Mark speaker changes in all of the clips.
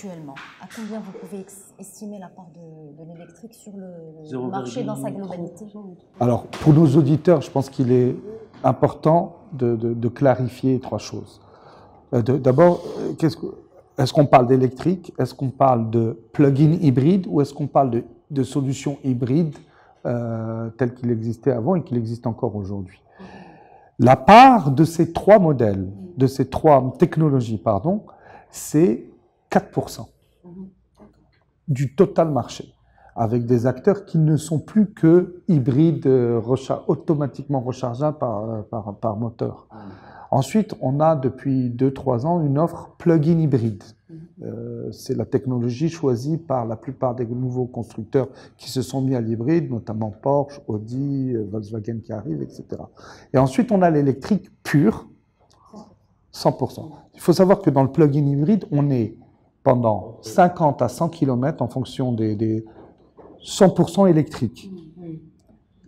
Speaker 1: actuellement? À combien vous pouvez estimer la part de l'électrique sur le marché dans sa globalité?
Speaker 2: Alors, pour nos auditeurs, je pense qu'il est important de clarifier trois choses. D'abord, est-ce qu'on parle d'électrique? Est-ce qu'on parle de plug-in hybride? Ou est-ce qu'on parle de solutions hybrides telles qu'il existait avant et qu'il existe encore aujourd'hui? La part de ces trois modèles, de ces trois technologies, pardon, c'est 4% du total marché, avec des acteurs qui ne sont plus que hybrides automatiquement rechargeables par moteur. Ensuite, on a depuis 2-3 ans une offre plug-in hybride. C'est la technologie choisie par la plupart des nouveaux constructeurs qui se sont mis à l'hybride, notamment Porsche, Audi, Volkswagen qui arrivent, etc. Et ensuite, on a l'électrique pur, 100%. Il faut savoir que dans le plug-in hybride, on est pendant 50 à 100 km en fonction des 100% électrique.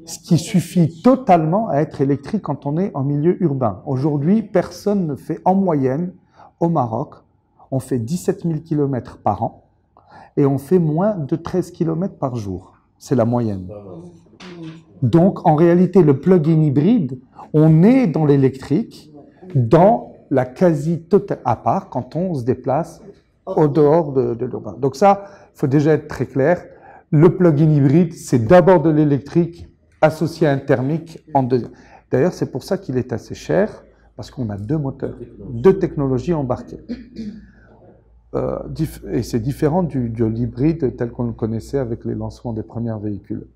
Speaker 2: Ce qui suffit totalement à être électrique quand on est en milieu urbain. Aujourd'hui, personne ne fait en moyenne, au Maroc, on fait 17 000 km par an et on fait moins de 13 km par jour. C'est la moyenne. Donc, en réalité, le plug-in hybride, on est dans l'électrique, dans la quasi-totale, à part quand on se déplace au dehors de l'urbain. Donc ça, il faut déjà être très clair. Le plug-in hybride, c'est d'abord de l'électrique associé à un thermique en deuxième. D'ailleurs, c'est pour ça qu'il est assez cher, parce qu'on a deux moteurs, deux technologies embarquées. Et c'est différent de l'hybride tel qu'on le connaissait avec les lancements des premiers véhicules.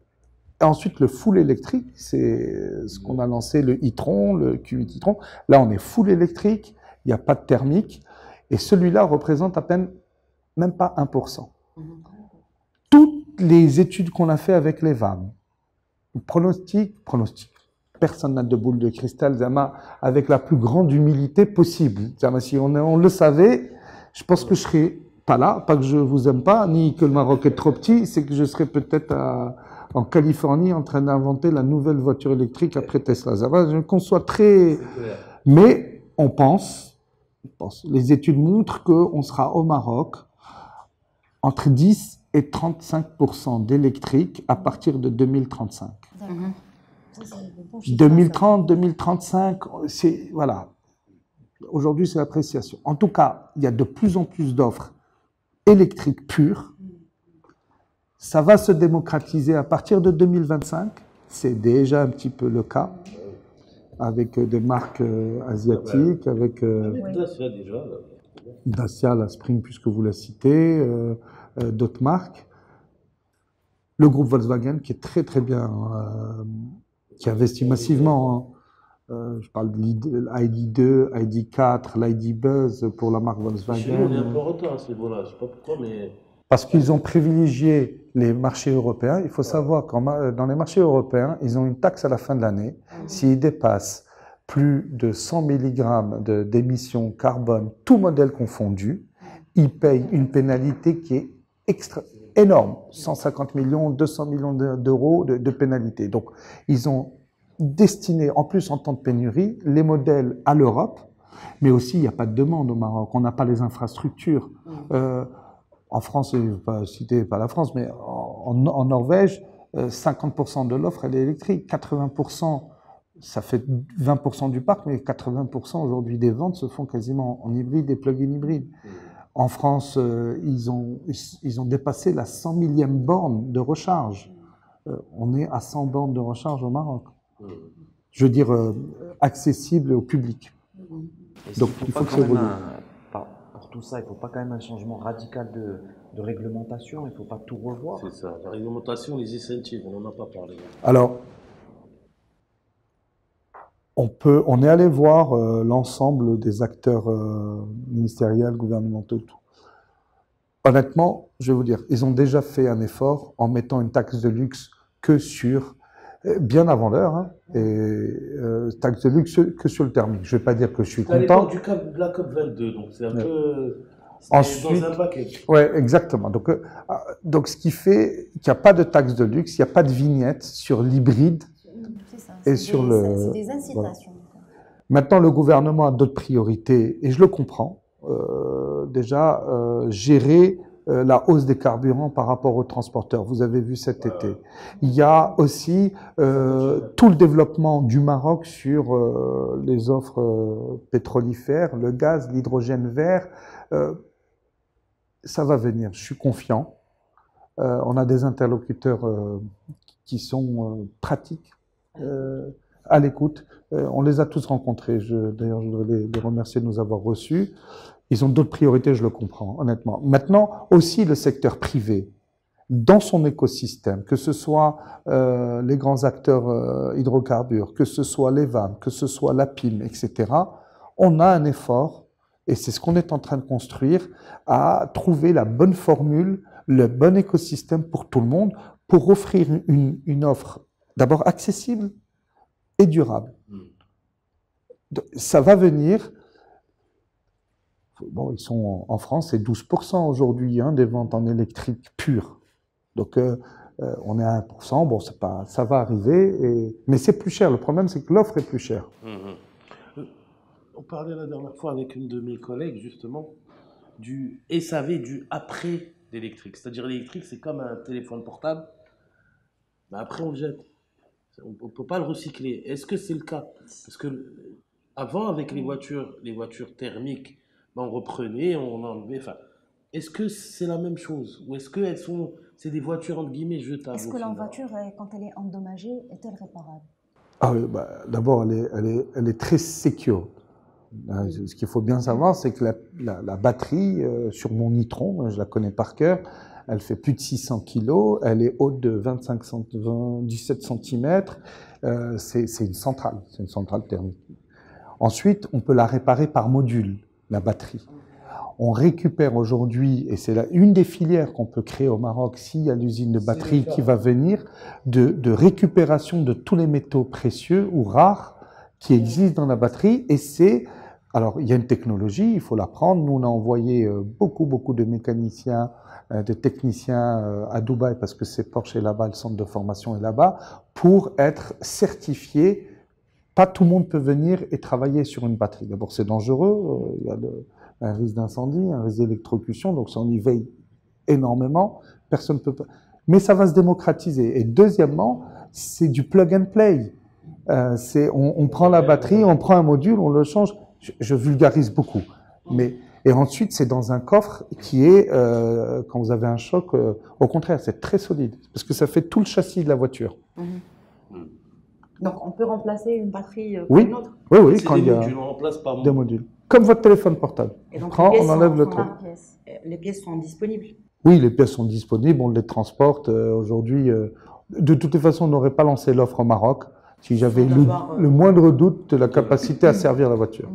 Speaker 2: Et ensuite, le full électrique, c'est ce qu'on a lancé, le e-tron, le Q8 e-tron. Là, on est full électrique, il n'y a pas de thermique, et celui-là représente à peine, même pas 1%. Toutes les études qu'on a fait avec les VAM, pronostic, personne n'a de boule de cristal, Zama, avec la plus grande humilité possible. Zama, si on le savait, je pense que je serais pas là, pas que je vous aime pas, ni que le Maroc est trop petit, c'est que je serais peut-être en Californie en train d'inventer la nouvelle voiture électrique après Tesla. Zama, je conçois très... Mais on pense, les études montrent qu'on sera au Maroc entre 10 et 35% d'électrique à partir de 2035. 2030, 2035, c'est, voilà. Aujourd'hui, c'est l'appréciation. En tout cas, il y a de plus en plus d'offres électriques pures. Ça va se démocratiser à partir de 2025. C'est déjà un petit peu le cas, avec des marques asiatiques, avec
Speaker 3: Dacia déjà.
Speaker 2: Dacia, la Spring, puisque vous la citez, d'autres marques. Le groupe Volkswagen, qui est très très bien, qui investit massivement. Je parle de l'ID2, ID4, l'ID Buzz pour la marque Volkswagen.
Speaker 3: Chez nous, on est un peu en retard à ce niveau-là. Je ne sais pas pourquoi, mais...
Speaker 2: Parce qu'ils ont privilégié les marchés européens. Il faut savoir que dans les marchés européens, ils ont une taxe à la fin de l'année. S'ils dépassent plus de 100 mg d'émissions carbone, tout modèle confondu, ils payent une pénalité qui est énorme. 150 millions, 200 millions d'euros de pénalité. Donc, ils ont destiné, en plus en temps de pénurie, les modèles à l'Europe, mais aussi il n'y a pas de demande au Maroc. On n'a pas les infrastructures. En France, je ne vais pas citer pas la France, mais en Norvège, 50% de l'offre, elle est électrique. 80%, ça fait 20% du parc, mais 80% aujourd'hui des ventes se font quasiment en hybride et plug-in hybride. En France, ils ont dépassé la 100 millième borne de recharge. On est à 100 bornes de recharge au Maroc. Je veux dire, accessible au public.
Speaker 4: Donc, il faut que ça évolue. Pour tout ça, il ne faut pas quand même un changement radical de réglementation, il ne faut pas tout revoir.
Speaker 3: C'est ça, la réglementation, les incentives, on n'en a pas parlé.
Speaker 2: Alors, on est allé voir l'ensemble des acteurs ministériels, gouvernementaux, tout. Honnêtement, je vais vous dire, ils ont déjà fait un effort en mettant une taxe de luxe que sur, bien avant l'heure, hein, taxe de luxe que sur le thermique. Je ne vais pas dire que je suis content.
Speaker 3: À l'époque de la COP22, donc c'est un peu...
Speaker 2: Ensuite,
Speaker 3: dans un package.
Speaker 2: Oui, exactement. Donc, ce qui fait qu'il n'y a pas de taxe de luxe, il n'y a pas de vignette sur l'hybride et sur le...
Speaker 1: C'est des incitations.
Speaker 2: Voilà. Maintenant, le gouvernement a d'autres priorités, et je le comprends. déjà gérer la hausse des carburants par rapport aux transporteurs. Vous avez vu cet été. Il y a aussi tout le développement du Maroc sur les offres pétrolifères, le gaz, l'hydrogène vert. Ça va venir, je suis confiant. On a des interlocuteurs qui sont pratiques, à l'écoute. On les a tous rencontrés. D'ailleurs, je voudrais les remercier de nous avoir reçus. Ils ont d'autres priorités, je le comprends, honnêtement. Maintenant, aussi le secteur privé, dans son écosystème, que ce soit les grands acteurs hydrocarbures, que ce soit les VAM, que ce soit la PIM, etc., on a un effort, et c'est ce qu'on est en train de construire, à trouver la bonne formule, le bon écosystème pour tout le monde, pour offrir une offre d'abord accessible et durable. Ça va venir. Bon, ils sont en France, c'est 12% aujourd'hui des ventes en électrique pure. Donc, on est à 1%. Bon, ça va arriver, mais c'est plus cher. Le problème, c'est que l'offre est plus chère.
Speaker 3: On parlait la dernière fois avec une de mes collègues, justement, du SAV, du après l'électrique. C'est-à-dire, l'électrique, c'est comme un téléphone portable. Mais après, on le jette. On ne peut pas le recycler. Est-ce que c'est le cas? Parce que avant, avec les voitures thermiques, on reprenait, on enlevait. Enfin, est-ce que c'est la même chose? Ou est-ce que c'est des voitures entre guillemets jetables?
Speaker 1: Est-ce que la voiture, quand elle est endommagée, est-elle réparable?
Speaker 2: Ah oui, d'abord, elle est très secure. Ce qu'il faut bien savoir, c'est que la batterie sur mon Nitron, je la connais par cœur, elle fait plus de 600 kg, elle est haute de 17 cm, c'est une centrale thermique. Ensuite, on peut la réparer par module, la batterie. On récupère aujourd'hui, et c'est une des filières qu'on peut créer au Maroc s'il y a l'usine de batterie qui va venir, de récupération de tous les métaux précieux ou rares qui existent dans la batterie. Et alors il y a une technologie, il faut l'apprendre. Nous, on a envoyé beaucoup de mécaniciens, de techniciens à Dubaï, parce que c'est Porsche est là-bas, le centre de formation est là-bas, pour être certifiés. Pas tout le monde peut venir et travailler sur une batterie. D'abord, c'est dangereux, il y a un risque d'incendie, un risque d'électrocution, donc ça, on y veille énormément. Personne ne peut pas. Mais ça va se démocratiser. Et deuxièmement, c'est du plug and play. On prend la batterie, on prend un module, on le change. Je vulgarise beaucoup. Et ensuite, c'est dans un coffre qui est, quand vous avez un choc, au contraire, c'est très solide, parce que ça fait tout le châssis de la voiture.
Speaker 1: Donc, on peut remplacer une batterie par une autre?
Speaker 2: Oui, quand il y a
Speaker 3: modules, on remplace par
Speaker 2: des modules. Comme votre téléphone portable.
Speaker 1: Et donc,
Speaker 2: on enlève le truc.
Speaker 1: Les pièces sont disponibles?
Speaker 2: Oui, les pièces sont disponibles, on les transporte. Aujourd'hui, de toutes les façons, on n'aurait pas lancé l'offre au Maroc si j'avais le moindre doute de la capacité à servir la voiture.